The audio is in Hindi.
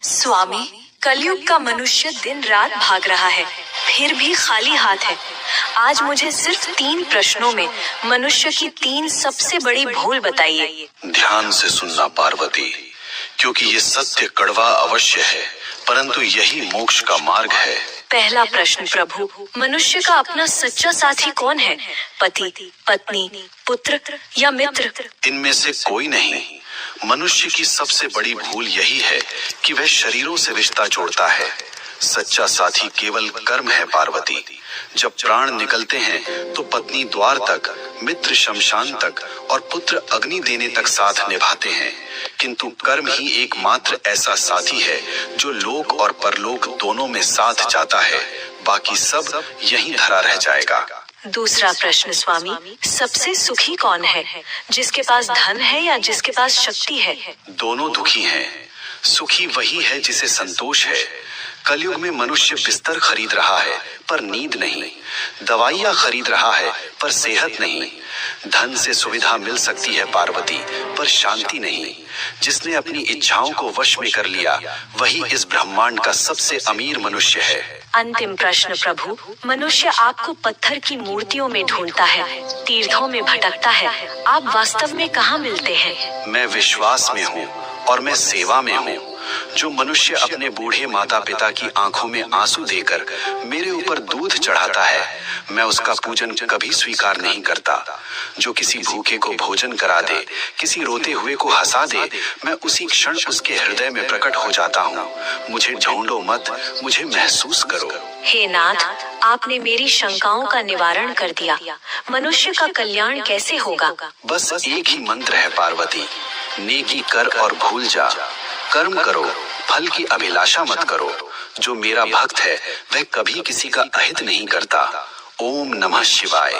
स्वामी, कलयुग का मनुष्य दिन रात भाग रहा है, फिर भी खाली हाथ है। आज मुझे सिर्फ 3 प्रश्नों में मनुष्य की 3 सबसे बड़ी भूल बताइए। ध्यान से सुनना पार्वती, क्योंकि ये सत्य कड़वा अवश्य है, परंतु यही मोक्ष का मार्ग है। पहला प्रश्न प्रभु, मनुष्य का अपना सच्चा साथी कौन है? पति, पत्नी, पुत्र या मित्र? इनमें से कोई नहीं। मनुष्य की सबसे बड़ी भूल यही है कि वह शरीरों से रिश्ता जोड़ता है। सच्चा साथी केवल कर्म है पार्वती। जब प्राण निकलते हैं तो पत्नी द्वार तक, मित्र शमशान तक और पुत्र अग्नि देने तक साथ निभाते हैं, किंतु कर्म ही एकमात्र ऐसा साथी है जो लोक और परलोक दोनों में साथ जाता है। बाकी सब यहीं धरा रह जाएगा। दूसरा प्रश्न स्वामी, सबसे सुखी कौन है? जिसके पास धन है या जिसके पास शक्ति है? दोनों दुखी हैं। सुखी वही है जिसे संतोष है। कलयुग में मनुष्य बिस्तर खरीद रहा है पर नींद नहीं, दवाइयाँ खरीद रहा है पर सेहत नहीं। धन से सुविधा मिल सकती है पार्वती, पर शांति नहीं। जिसने अपनी इच्छाओं को वश में कर लिया वही इस ब्रह्मांड का सबसे अमीर मनुष्य है। अंतिम प्रश्न प्रभु, मनुष्य आपको पत्थर की मूर्तियों में ढूंढता है, तीर्थों में भटकता है, आप वास्तव में कहाँ मिलते हैं? मैं विश्वास में हूँ और मैं सेवा में हूँ। जो मनुष्य अपने बूढ़े माता पिता की आंखों में आंसू देकर मेरे ऊपर दूध चढ़ाता है, मैं उसका पूजन कभी स्वीकार नहीं करता। जो किसी भूखे को भोजन करा दे, किसी रोते हुए को हंसा दे, मैं उसी क्षण उसके हृदय में प्रकट हो जाता हूँ। मुझे ढूंढो मत, मुझे महसूस करो। हे नाथ, आपने मेरी शंकाओं का निवारण कर दिया। मनुष्य का कल्याण कैसे होगा? बस एक ही मंत्र है पार्वती, नेकी कर और भूल जा। कर्म करो, फल की अभिलाषा मत करो। जो मेरा भक्त है वह कभी किसी का अहित नहीं करता। ओम नमः शिवाय।